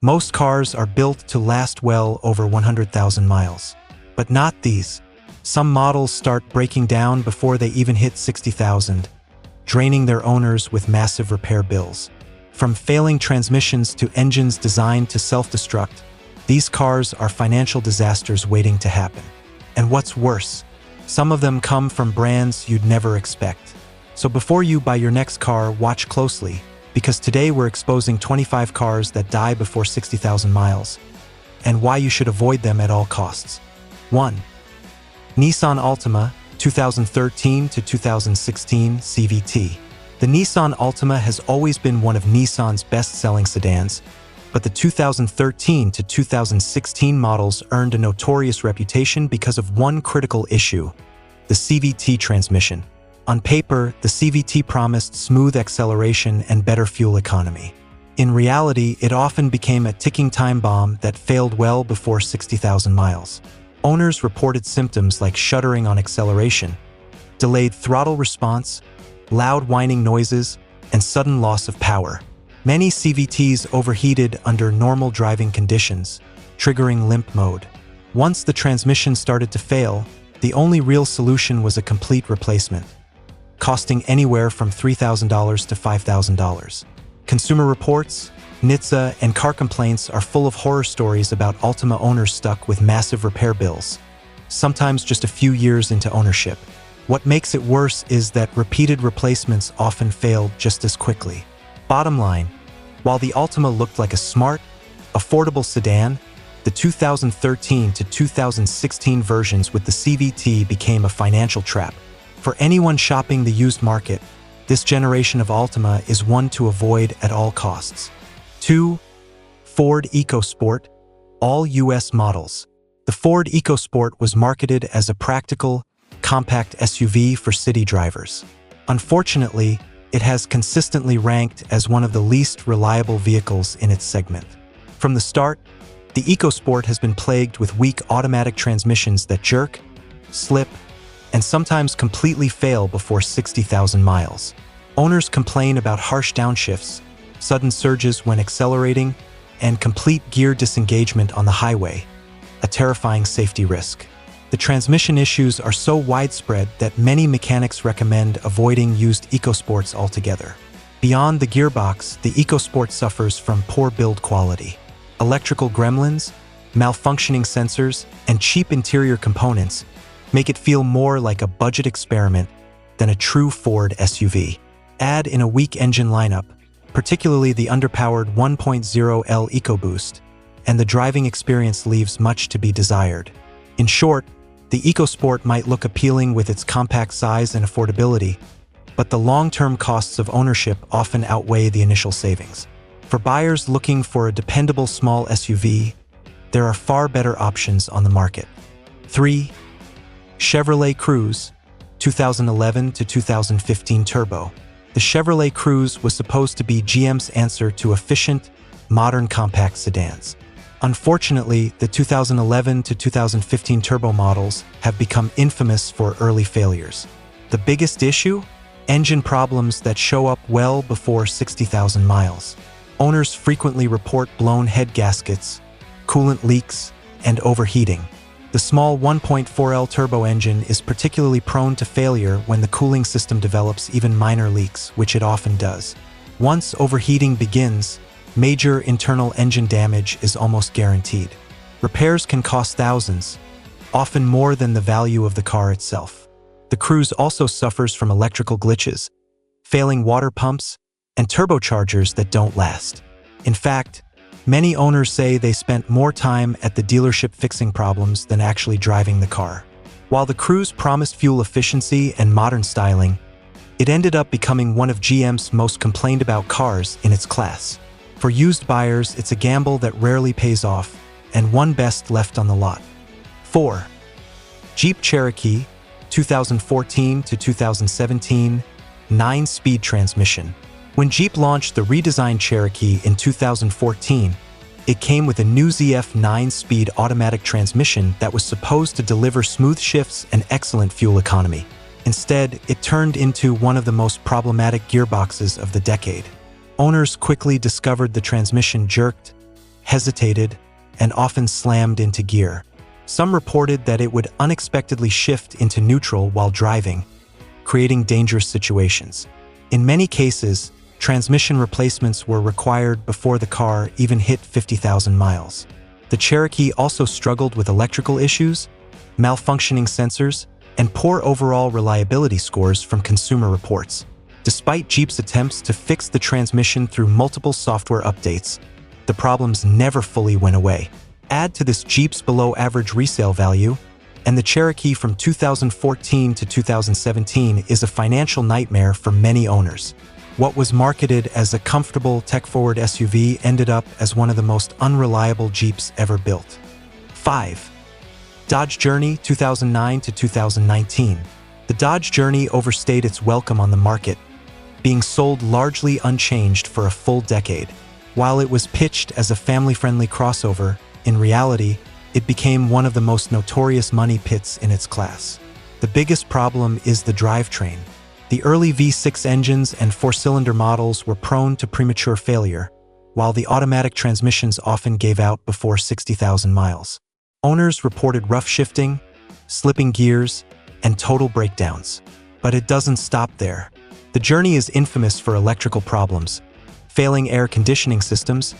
Most cars are built to last well over 100,000 miles. But not these. Some models start breaking down before they even hit 60,000, draining their owners with massive repair bills. From failing transmissions to engines designed to self-destruct, these cars are financial disasters waiting to happen. And what's worse, some of them come from brands you'd never expect. So before you buy your next car, watch closely, because today we're exposing 25 cars that die before 60,000 miles, and why you should avoid them at all costs. 1. Nissan Altima, 2013 to 2016 CVT. The Nissan Altima has always been one of Nissan's best-selling sedans, but the 2013 to 2016 models earned a notorious reputation because of one critical issue: the CVT transmission. On paper, the CVT promised smooth acceleration and better fuel economy. In reality, it often became a ticking time bomb that failed well before 60,000 miles. Owners reported symptoms like shuddering on acceleration, delayed throttle response, loud whining noises, and sudden loss of power. Many CVTs overheated under normal driving conditions, triggering limp mode. Once the transmission started to fail, the only real solution was a complete replacement, costing anywhere from $3,000 to $5,000. Consumer Reports, NHTSA, and car complaints are full of horror stories about Altima owners stuck with massive repair bills, sometimes just a few years into ownership. What makes it worse is that repeated replacements often failed just as quickly. Bottom line, while the Altima looked like a smart, affordable sedan, the 2013 to 2016 versions with the CVT became a financial trap. For anyone shopping the used market, this generation of Altima is one to avoid at all costs. 2. Ford EcoSport, all U.S. models. The Ford EcoSport was marketed as a practical, compact SUV for city drivers. Unfortunately, it has consistently ranked as one of the least reliable vehicles in its segment. From the start, the EcoSport has been plagued with weak automatic transmissions that jerk, slip, and sometimes completely fail before 60,000 miles. Owners complain about harsh downshifts, sudden surges when accelerating, and complete gear disengagement on the highway, a terrifying safety risk. The transmission issues are so widespread that many mechanics recommend avoiding used EcoSports altogether. Beyond the gearbox, the EcoSport suffers from poor build quality. Electrical gremlins, malfunctioning sensors, and cheap interior components make it feel more like a budget experiment than a true Ford SUV. Add in a weak engine lineup, particularly the underpowered 1.0L EcoBoost, and the driving experience leaves much to be desired. In short, the EcoSport might look appealing with its compact size and affordability, but the long-term costs of ownership often outweigh the initial savings. For buyers looking for a dependable small SUV, there are far better options on the market. 3. Chevrolet Cruze, 2011 to 2015 Turbo. The Chevrolet Cruze was supposed to be GM's answer to efficient, modern compact sedans. Unfortunately, the 2011 to 2015 Turbo models have become infamous for early failures. The biggest issue? Engine problems that show up well before 60,000 miles. Owners frequently report blown head gaskets, coolant leaks, and overheating. The small 1.4L turbo engine is particularly prone to failure when the cooling system develops even minor leaks, which it often does. Once overheating begins, major internal engine damage is almost guaranteed. Repairs can cost thousands, often more than the value of the car itself. The Cruze also suffers from electrical glitches, failing water pumps, and turbochargers that don't last. In fact, many owners say they spent more time at the dealership fixing problems than actually driving the car. While the Cruze promised fuel efficiency and modern styling, it ended up becoming one of GM's most complained about cars in its class. For used buyers, it's a gamble that rarely pays off, and one best left on the lot. 4. Jeep Cherokee, 2014 to 2017, 9-speed transmission. When Jeep launched the redesigned Cherokee in 2014, it came with a new ZF 9-speed automatic transmission that was supposed to deliver smooth shifts and excellent fuel economy. Instead, it turned into one of the most problematic gearboxes of the decade. Owners quickly discovered the transmission jerked, hesitated, and often slammed into gear. Some reported that it would unexpectedly shift into neutral while driving, creating dangerous situations. In many cases, transmission replacements were required before the car even hit 50,000 miles. The Cherokee also struggled with electrical issues, malfunctioning sensors, and poor overall reliability scores from Consumer Reports. Despite Jeep's attempts to fix the transmission through multiple software updates, the problems never fully went away. Add to this Jeep's below-average resale value, and the Cherokee from 2014 to 2017 is a financial nightmare for many owners. What was marketed as a comfortable, tech-forward SUV ended up as one of the most unreliable Jeeps ever built. 5. Dodge Journey 2009 to 2019. The Dodge Journey overstayed its welcome on the market, being sold largely unchanged for a full decade. While it was pitched as a family-friendly crossover, in reality, it became one of the most notorious money pits in its class. The biggest problem is the drivetrain. The early V6 engines and four-cylinder models were prone to premature failure, while the automatic transmissions often gave out before 60,000 miles. Owners reported rough shifting, slipping gears, and total breakdowns. But it doesn't stop there. The Journey is infamous for electrical problems, failing air conditioning systems,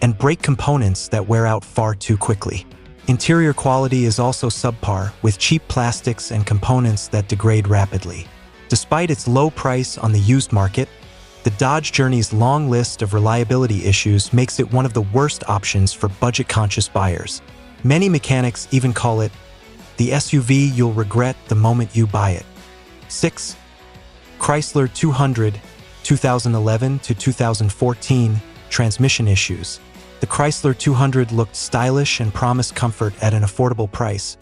and brake components that wear out far too quickly. Interior quality is also subpar, with cheap plastics and components that degrade rapidly. Despite its low price on the used market, the Dodge Journey's long list of reliability issues makes it one of the worst options for budget-conscious buyers. Many mechanics even call it the SUV you'll regret the moment you buy it. 6. Chrysler 200, 2011 to 2014, transmission issues. The Chrysler 200 looked stylish and promised comfort at an affordable price,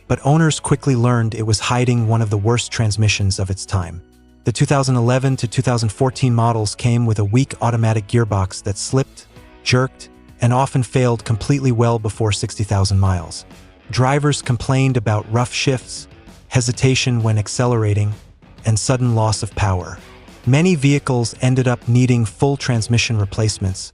but owners quickly learned it was hiding one of the worst transmissions of its time. The 2011 to 2014 models came with a weak automatic gearbox that slipped, jerked, and often failed completely well before 60,000 miles. Drivers complained about rough shifts, hesitation when accelerating, and sudden loss of power. Many vehicles ended up needing full transmission replacements,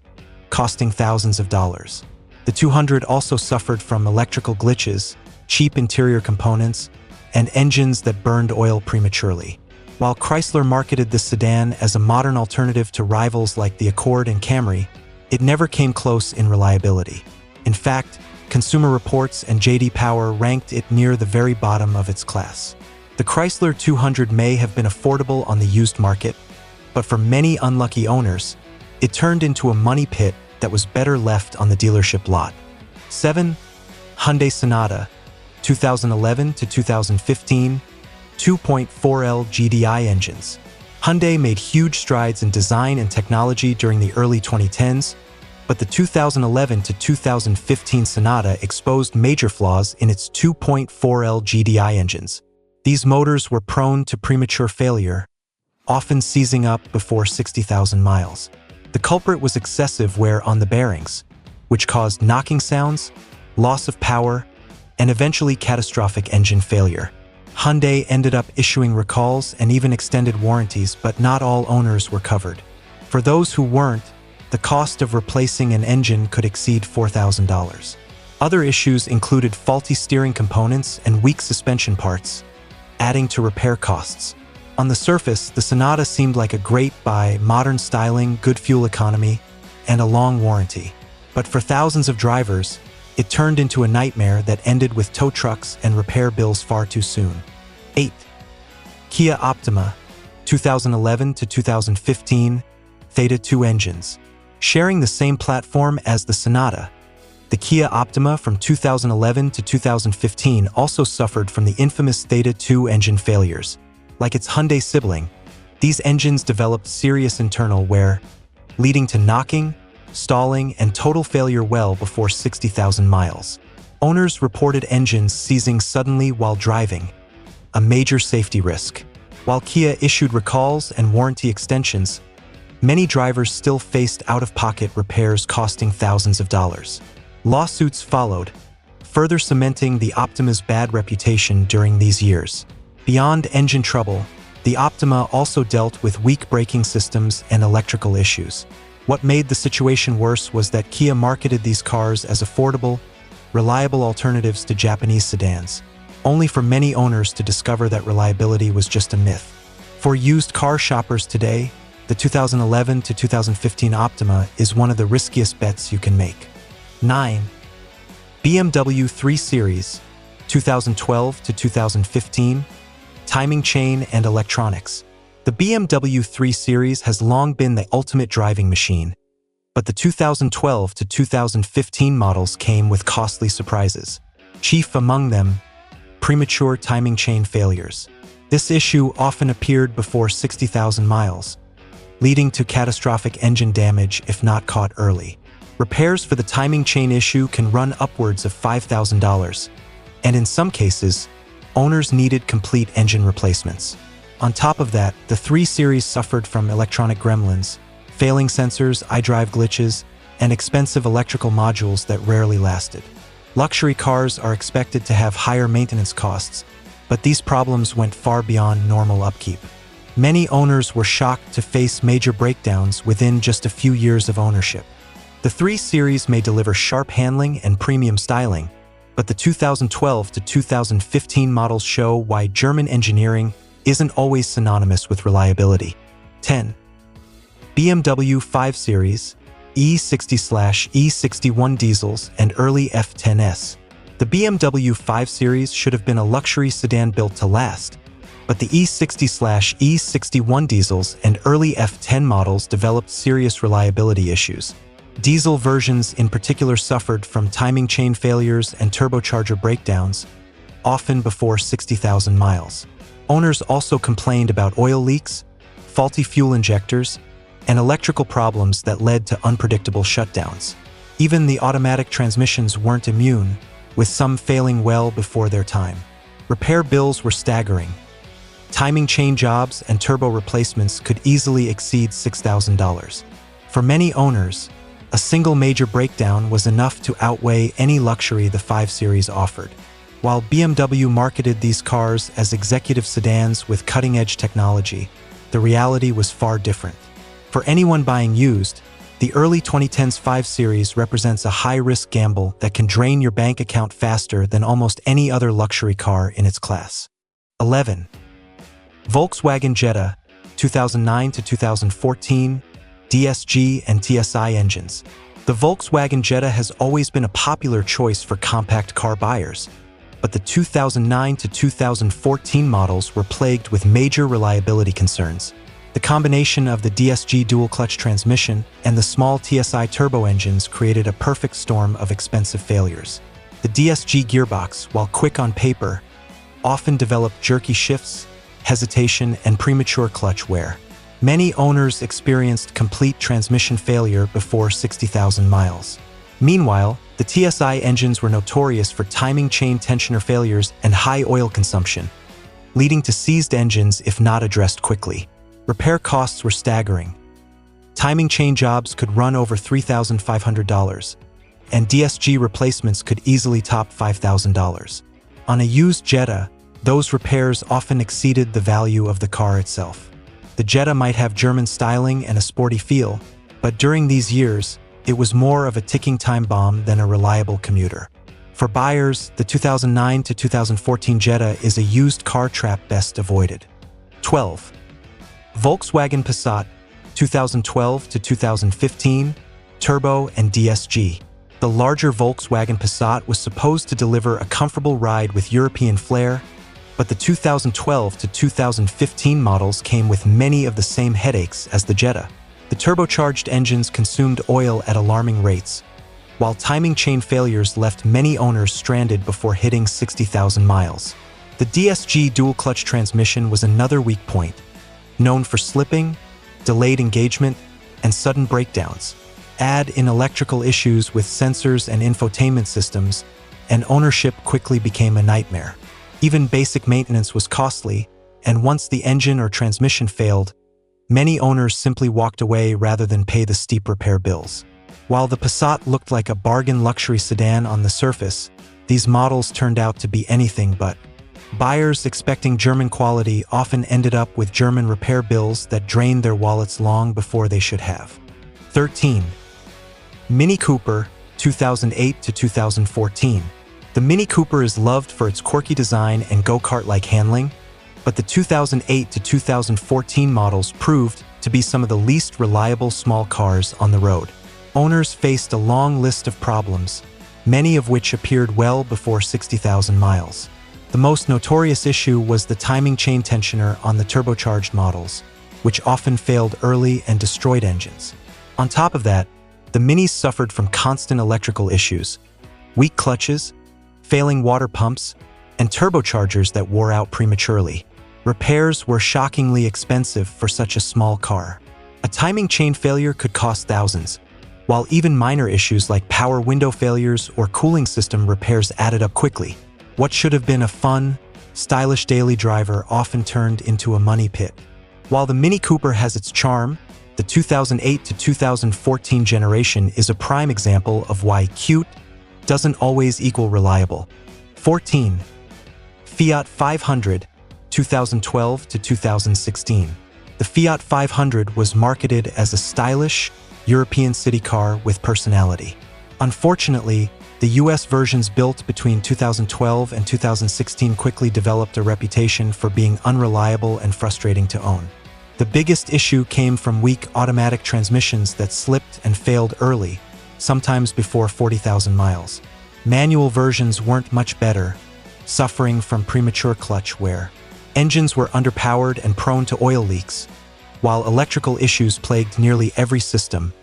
costing thousands of dollars. The 200 also suffered from electrical glitches, cheap interior components, and engines that burned oil prematurely. While Chrysler marketed the sedan as a modern alternative to rivals like the Accord and Camry, it never came close in reliability. In fact, Consumer Reports and J.D. Power ranked it near the very bottom of its class. The Chrysler 200 may have been affordable on the used market, but for many unlucky owners, it turned into a money pit that was better left on the dealership lot. 7. Hyundai Sonata, 2011 to 2015, 2.4L GDI engines. Hyundai made huge strides in design and technology during the early 2010s, but the 2011 to 2015 Sonata exposed major flaws in its 2.4L GDI engines. These motors were prone to premature failure, often seizing up before 60,000 miles. The culprit was excessive wear on the bearings, which caused knocking sounds, loss of power, and eventually catastrophic engine failure. Hyundai ended up issuing recalls and even extended warranties, but not all owners were covered. For those who weren't, the cost of replacing an engine could exceed $4,000. Other issues included faulty steering components and weak suspension parts, adding to repair costs. On the surface, the Sonata seemed like a great buy: modern styling, good fuel economy, and a long warranty. But for thousands of drivers, it turned into a nightmare that ended with tow trucks and repair bills far too soon. 8. Kia Optima, 2011 to 2015, Theta 2 engines. Sharing the same platform as the Sonata, the Kia Optima from 2011 to 2015 also suffered from the infamous Theta 2 engine failures. Like its Hyundai sibling, these engines developed serious internal wear, leading to knocking, stalling, and total failure well before 60,000 miles. Owners reported engines seizing suddenly while driving, a major safety risk. While Kia issued recalls and warranty extensions, many drivers still faced out-of-pocket repairs costing thousands of dollars. Lawsuits followed, further cementing the Optima's bad reputation during these years. Beyond engine trouble, the Optima also dealt with weak braking systems and electrical issues. What made the situation worse was that Kia marketed these cars as affordable, reliable alternatives to Japanese sedans, only for many owners to discover that reliability was just a myth. For used car shoppers today, the 2011 to 2015 Optima is one of the riskiest bets you can make. 9. BMW 3 Series, 2012 to 2015, timing chain and electronics. The BMW 3 Series has long been the ultimate driving machine, but the 2012 to 2015 models came with costly surprises. Chief among them, premature timing chain failures. This issue often appeared before 60,000 miles, leading to catastrophic engine damage if not caught early. Repairs for the timing chain issue can run upwards of $5,000, and in some cases, owners needed complete engine replacements. On top of that, the 3 Series suffered from electronic gremlins, failing sensors, iDrive glitches, and expensive electrical modules that rarely lasted. Luxury cars are expected to have higher maintenance costs, but these problems went far beyond normal upkeep. Many owners were shocked to face major breakdowns within just a few years of ownership. The 3 Series may deliver sharp handling and premium styling, but the 2012 to 2015 models show why German engineering isn't always synonymous with reliability. 10. BMW 5 Series, E60/E61 diesels and early F10s. The BMW 5 Series should have been a luxury sedan built to last, but the E60/E61 diesels and early F10 models developed serious reliability issues. Diesel versions in particular suffered from timing chain failures and turbocharger breakdowns, often before 60,000 miles. Owners also complained about oil leaks, faulty fuel injectors, and electrical problems that led to unpredictable shutdowns. Even the automatic transmissions weren't immune, with some failing well before their time. Repair bills were staggering. Timing chain jobs and turbo replacements could easily exceed $6,000. For many owners, a single major breakdown was enough to outweigh any luxury the 5 Series offered. While BMW marketed these cars as executive sedans with cutting-edge technology, the reality was far different. For anyone buying used, the early 2010s 5 Series represents a high-risk gamble that can drain your bank account faster than almost any other luxury car in its class. 11. Volkswagen Jetta, 2009 to 2014, DSG and TSI engines. The Volkswagen Jetta has always been a popular choice for compact car buyers, but the 2009 to 2014 models were plagued with major reliability concerns. The combination of the DSG dual-clutch transmission and the small TSI turbo engines created a perfect storm of expensive failures. The DSG gearbox, while quick on paper, often developed jerky shifts, hesitation, and premature clutch wear. Many owners experienced complete transmission failure before 60,000 miles. Meanwhile, the TSI engines were notorious for timing chain tensioner failures and high oil consumption, leading to seized engines if not addressed quickly. Repair costs were staggering. Timing chain jobs could run over $3,500, and DSG replacements could easily top $5,000. On a used Jetta, those repairs often exceeded the value of the car itself. The Jetta might have German styling and a sporty feel, but during these years, it was more of a ticking time bomb than a reliable commuter. For buyers, the 2009 to 2014 Jetta is a used car trap best avoided. 12. Volkswagen Passat, 2012 to 2015, Turbo and DSG. The larger Volkswagen Passat was supposed to deliver a comfortable ride with European flair, but the 2012 to 2015 models came with many of the same headaches as the Jetta. The turbocharged engines consumed oil at alarming rates, while timing chain failures left many owners stranded before hitting 60,000 miles. The DSG dual-clutch transmission was another weak point, known for slipping, delayed engagement, and sudden breakdowns. Add in electrical issues with sensors and infotainment systems, and ownership quickly became a nightmare. Even basic maintenance was costly, and once the engine or transmission failed, many owners simply walked away rather than pay the steep repair bills. While the Passat looked like a bargain luxury sedan on the surface, these models turned out to be anything but. Buyers expecting German quality often ended up with German repair bills that drained their wallets long before they should have. 13. Mini Cooper, 2008 to 2014. The Mini Cooper is loved for its quirky design and go-kart-like handling, but the 2008 to 2014 models proved to be some of the least reliable small cars on the road. Owners faced a long list of problems, many of which appeared well before 60,000 miles. The most notorious issue was the timing chain tensioner on the turbocharged models, which often failed early and destroyed engines. On top of that, the Minis suffered from constant electrical issues, weak clutches, failing water pumps, and turbochargers that wore out prematurely. Repairs were shockingly expensive for such a small car. A timing chain failure could cost thousands, while even minor issues like power window failures or cooling system repairs added up quickly. What should have been a fun, stylish daily driver often turned into a money pit. While the Mini Cooper has its charm, the 2008 to 2014 generation is a prime example of why cute doesn't always equal reliable. 14. Fiat 500, 2012 to 2016. The Fiat 500 was marketed as a stylish, European city car with personality. Unfortunately, the US versions built between 2012 and 2016 quickly developed a reputation for being unreliable and frustrating to own. The biggest issue came from weak automatic transmissions that slipped and failed early, sometimes before 40,000 miles. Manual versions weren't much better, suffering from premature clutch wear. Engines were underpowered and prone to oil leaks, while electrical issues plagued nearly every system,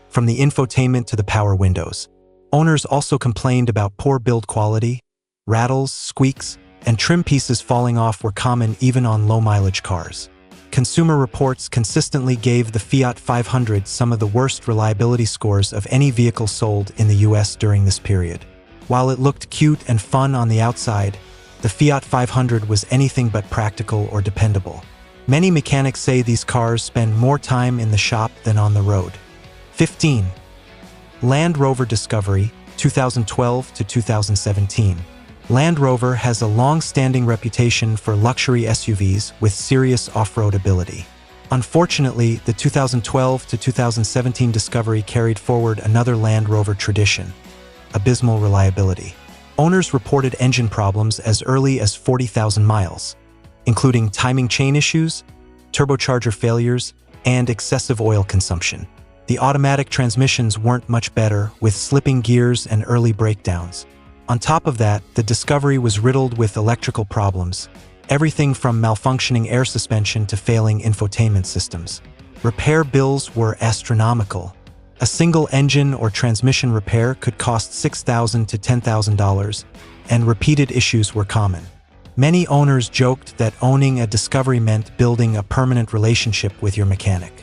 from the infotainment to the power windows. Owners also complained about poor build quality. Rattles, squeaks, and trim pieces falling off were common even on low-mileage cars. Consumer Reports consistently gave the Fiat 500 some of the worst reliability scores of any vehicle sold in the US during this period. While it looked cute and fun on the outside, the Fiat 500 was anything but practical or dependable. Many mechanics say these cars spend more time in the shop than on the road. 15. Land Rover Discovery, 2012 to 2017. Land Rover has a long-standing reputation for luxury SUVs with serious off-road ability. Unfortunately, the 2012 to 2017 Discovery carried forward another Land Rover tradition: abysmal reliability. Owners reported engine problems as early as 40,000 miles, including timing chain issues, turbocharger failures, and excessive oil consumption. The automatic transmissions weren't much better, with slipping gears and early breakdowns. On top of that, the Discovery was riddled with electrical problems, everything from malfunctioning air suspension to failing infotainment systems. Repair bills were astronomical. A single engine or transmission repair could cost $6,000 to $10,000, and repeated issues were common. Many owners joked that owning a Discovery meant building a permanent relationship with your mechanic.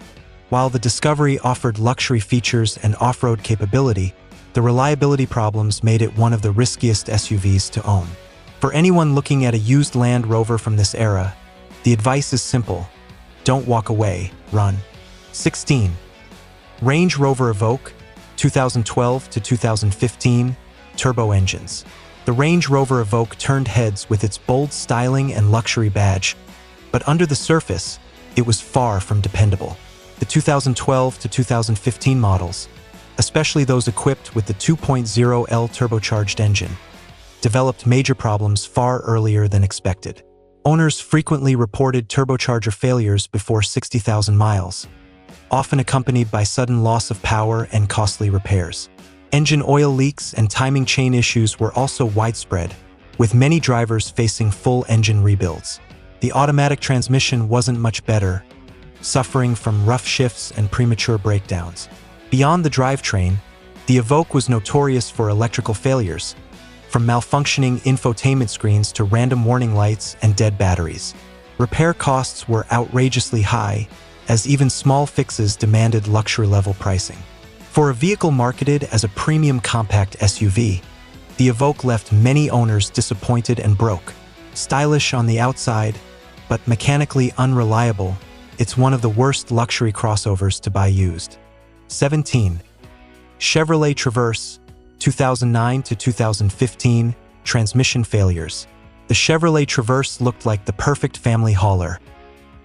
While the Discovery offered luxury features and off-road capability, the reliability problems made it one of the riskiest SUVs to own. For anyone looking at a used Land Rover from this era, the advice is simple: don't walk away, run. 16. Range Rover Evoque, 2012 to 2015, turbo engines. The Range Rover Evoque turned heads with its bold styling and luxury badge, but under the surface, it was far from dependable. The 2012 to 2015 models, especially those equipped with the 2.0L turbocharged engine, developed major problems far earlier than expected. Owners frequently reported turbocharger failures before 60,000 miles, often accompanied by sudden loss of power and costly repairs. Engine oil leaks and timing chain issues were also widespread, with many drivers facing full engine rebuilds. The automatic transmission wasn't much better, suffering from rough shifts and premature breakdowns. Beyond the drivetrain, the Evoque was notorious for electrical failures, from malfunctioning infotainment screens to random warning lights and dead batteries. Repair costs were outrageously high, as even small fixes demanded luxury-level pricing. For a vehicle marketed as a premium compact SUV, the Evoque left many owners disappointed and broke. Stylish on the outside, but mechanically unreliable, it's one of the worst luxury crossovers to buy used. 17. Chevrolet Traverse, 2009 to 2015, transmission failures. The Chevrolet Traverse looked like the perfect family hauler.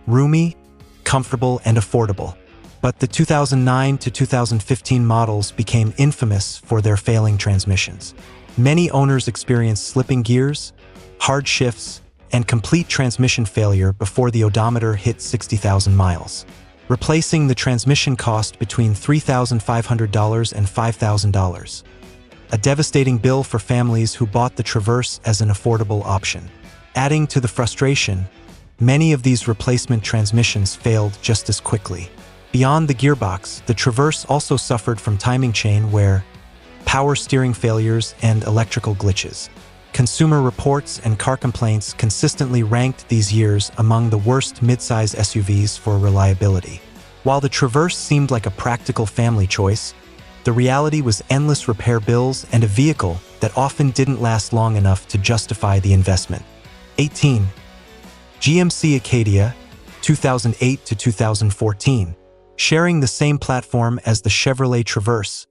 Roomy, comfortable, and affordable. But the 2009 to 2015 models became infamous for their failing transmissions. Many owners experienced slipping gears, hard shifts, and complete transmission failure before the odometer hit 60,000 miles. Replacing the transmission cost between $3,500 and $5,000. A devastating bill for families who bought the Traverse as an affordable option. Adding to the frustration, many of these replacement transmissions failed just as quickly. Beyond the gearbox, the Traverse also suffered from timing chain wear, power steering failures, and electrical glitches. Consumer reports and car complaints consistently ranked these years among the worst midsize SUVs for reliability. While the Traverse seemed like a practical family choice, the reality was endless repair bills and a vehicle that often didn't last long enough to justify the investment. 18. GMC Acadia, 2008 to 2014. Sharing the same platform as the Chevrolet Traverse,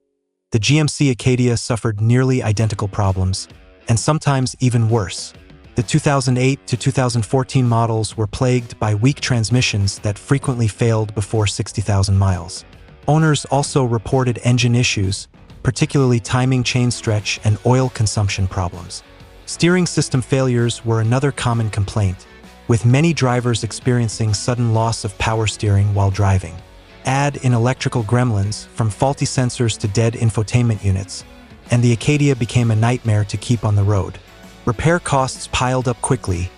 the GMC Acadia suffered nearly identical problems, and sometimes even worse. The 2008 to 2014 models were plagued by weak transmissions that frequently failed before 60,000 miles. Owners also reported engine issues, particularly timing chain stretch and oil consumption problems. Steering system failures were another common complaint, with many drivers experiencing sudden loss of power steering while driving. Add in electrical gremlins, from faulty sensors to dead infotainment units, and the Acadia became a nightmare to keep on the road. Repair costs piled up quickly,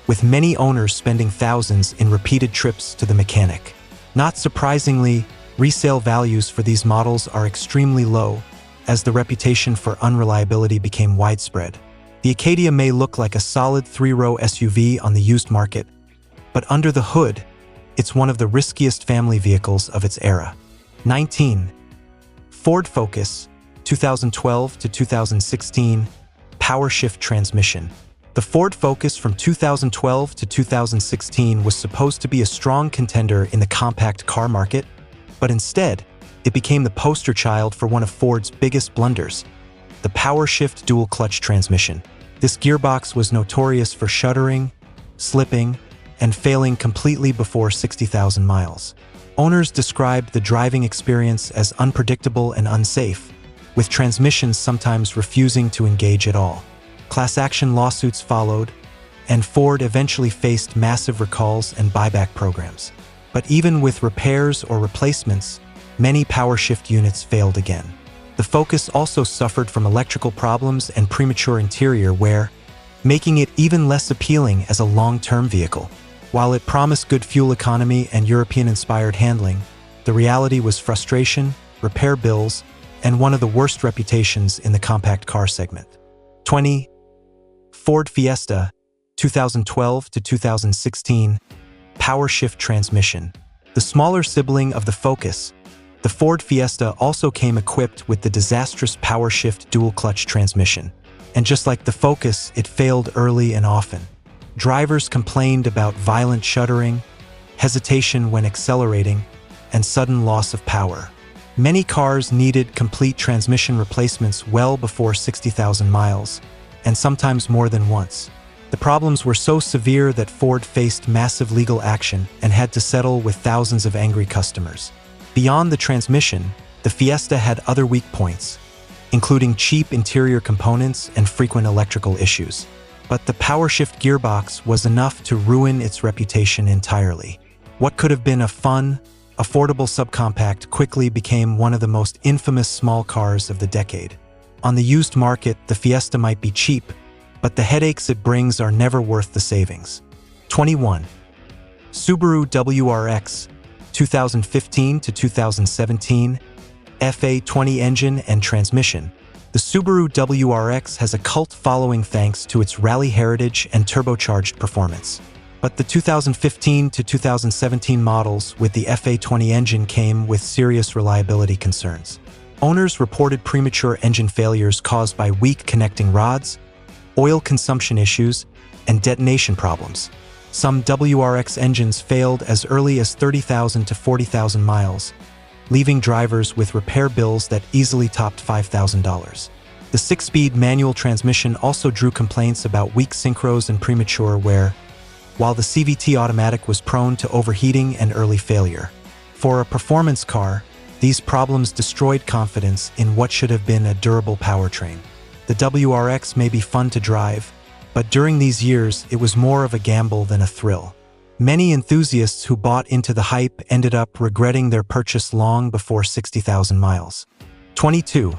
with many owners spending thousands in repeated trips to the mechanic. Not surprisingly, resale values for these models are extremely low, as the reputation for unreliability became widespread. The Acadia may look like a solid three-row SUV on the used market, but under the hood, it's one of the riskiest family vehicles of its era. 19. Ford Focus, 2012 to 2016, power shift transmission. The Ford Focus from 2012 to 2016 was supposed to be a strong contender in the compact car market, but instead, it became the poster child for one of Ford's biggest blunders, the power shift dual-clutch transmission. This gearbox was notorious for shuddering, slipping, and failing completely before 60,000 miles. Owners described the driving experience as unpredictable and unsafe, with transmissions sometimes refusing to engage at all. Class action lawsuits followed, and Ford eventually faced massive recalls and buyback programs. But even with repairs or replacements, many power shift units failed again. The Focus also suffered from electrical problems and premature interior wear, making it even less appealing as a long-term vehicle. While it promised good fuel economy and European-inspired handling, the reality was frustration, repair bills, and one of the worst reputations in the compact car segment. 20. Ford Fiesta, 2012 to 2016, power shift transmission. The smaller sibling of the Focus, the Ford Fiesta also came equipped with the disastrous power shift dual-clutch transmission. And just like the Focus, it failed early and often. Drivers complained about violent shuddering, hesitation when accelerating, and sudden loss of power. Many cars needed complete transmission replacements well before 60,000 miles, and sometimes more than once. The problems were so severe that Ford faced massive legal action and had to settle with thousands of angry customers. Beyond the transmission, the Fiesta had other weak points, including cheap interior components and frequent electrical issues. But the power shift gearbox was enough to ruin its reputation entirely. What could have been a fun, affordable subcompact quickly became one of the most infamous small cars of the decade. On the used market, the Fiesta might be cheap, but the headaches it brings are never worth the savings. 21. Subaru WRX, 2015 to 2017, FA20 engine and transmission. The Subaru WRX has a cult following thanks to its rally heritage and turbocharged performance. But the 2015 to 2017 models with the FA20 engine came with serious reliability concerns. Owners reported premature engine failures caused by weak connecting rods, oil consumption issues, and detonation problems. Some WRX engines failed as early as 30,000 to 40,000 miles, leaving drivers with repair bills that easily topped $5,000. The 6-speed manual transmission also drew complaints about weak synchros and premature wear, while the CVT automatic was prone to overheating and early failure. For a performance car, these problems destroyed confidence in what should have been a durable powertrain. The WRX may be fun to drive, but during these years it was more of a gamble than a thrill. Many enthusiasts who bought into the hype ended up regretting their purchase long before 60,000 miles. 22.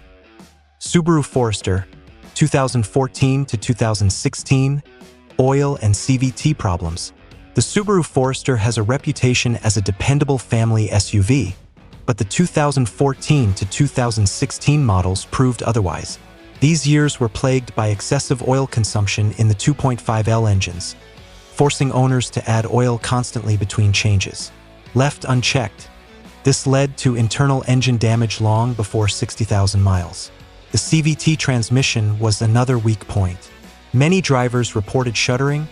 Subaru Forester, 2014 to 2016, oil and CVT problems. The Subaru Forester has a reputation as a dependable family SUV, but the 2014 to 2016 models proved otherwise. These years were plagued by excessive oil consumption in the 2.5L engines, forcing owners to add oil constantly between changes. Left unchecked, this led to internal engine damage long before 60,000 miles. The CVT transmission was another weak point. Many drivers reported shuddering,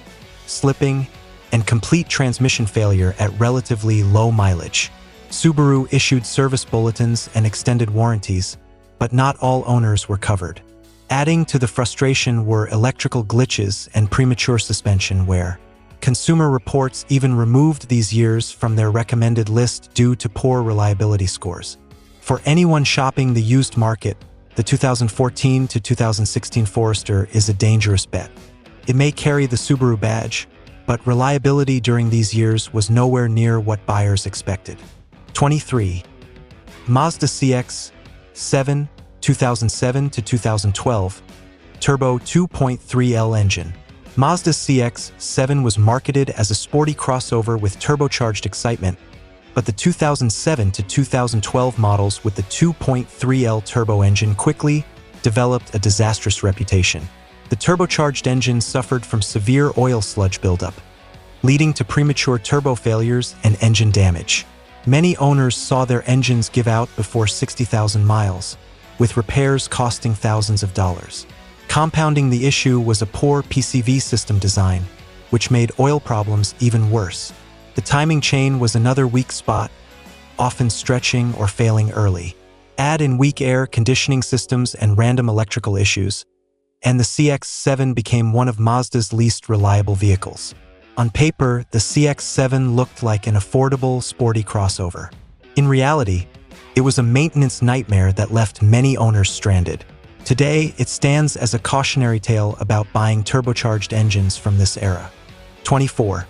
slipping, and complete transmission failure at relatively low mileage. Subaru issued service bulletins and extended warranties, but not all owners were covered. Adding to the frustration were electrical glitches and premature suspension wear. Consumer Reports even removed these years from their recommended list due to poor reliability scores. For anyone shopping the used market, the 2014 to 2016 Forester is a dangerous bet. It may carry the Subaru badge, but reliability during these years was nowhere near what buyers expected. 23. Mazda CX-7, 2007 to 2012, turbo 2.3L engine. Mazda CX-7 was marketed as a sporty crossover with turbocharged excitement, but the 2007 to 2012 models with the 2.3L turbo engine quickly developed a disastrous reputation. The turbocharged engine suffered from severe oil sludge buildup, leading to premature turbo failures and engine damage. Many owners saw their engines give out before 60,000 miles, with repairs costing thousands of dollars. Compounding the issue was a poor PCV system design, which made oil problems even worse. The timing chain was another weak spot, often stretching or failing early. Add in weak air conditioning systems and random electrical issues, and the CX-7 became one of Mazda's least reliable vehicles. On paper, the CX-7 looked like an affordable, sporty crossover. In reality, it was a maintenance nightmare that left many owners stranded. Today, it stands as a cautionary tale about buying turbocharged engines from this era. 24.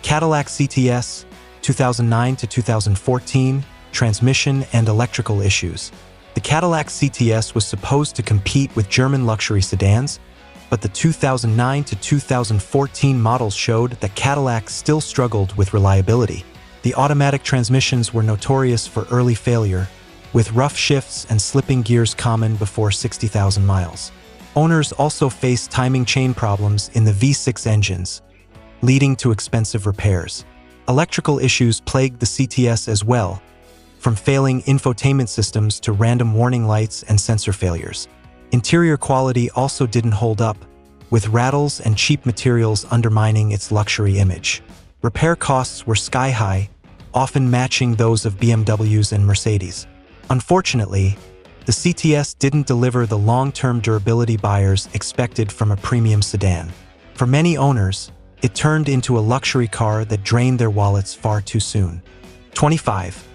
Cadillac CTS, 2009 to 2014, transmission and electrical issues. The Cadillac CTS was supposed to compete with German luxury sedans, but the 2009 to 2014 models showed that Cadillac still struggled with reliability. The automatic transmissions were notorious for early failure, with rough shifts and slipping gears common before 60,000 miles. Owners also faced timing chain problems in the V6 engines, leading to expensive repairs. Electrical issues plagued the CTS as well, from failing infotainment systems to random warning lights and sensor failures. Interior quality also didn't hold up, with rattles and cheap materials undermining its luxury image. Repair costs were sky-high, often matching those of BMWs and Mercedes. Unfortunately, the CTS didn't deliver the long-term durability buyers expected from a premium sedan. For many owners, it turned into a luxury car that drained their wallets far too soon. 25.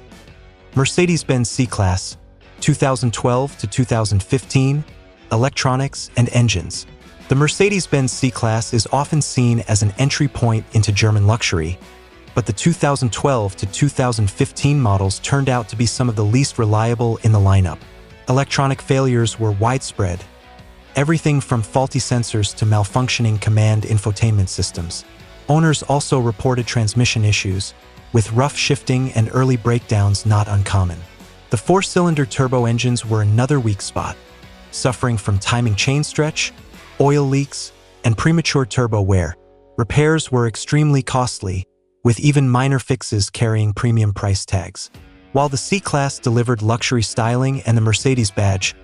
Mercedes-Benz C-Class, 2012 to 2015, electronics and engines. The Mercedes-Benz C-Class is often seen as an entry point into German luxury, but the 2012 to 2015 models turned out to be some of the least reliable in the lineup. Electronic failures were widespread, everything from faulty sensors to malfunctioning command infotainment systems. Owners also reported transmission issues, with rough shifting and early breakdowns not uncommon. The four-cylinder turbo engines were another weak spot, suffering from timing chain stretch, oil leaks, and premature turbo wear. Repairs were extremely costly, with even minor fixes carrying premium price tags. While the C-Class delivered luxury styling and the Mercedes badge,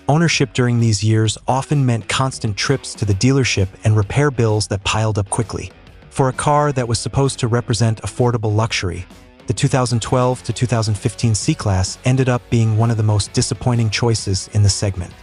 ownership during these years often meant constant trips to the dealership and repair bills that piled up quickly. For a car that was supposed to represent affordable luxury, the 2012 to 2015 C-Class ended up being one of the most disappointing choices in the segment.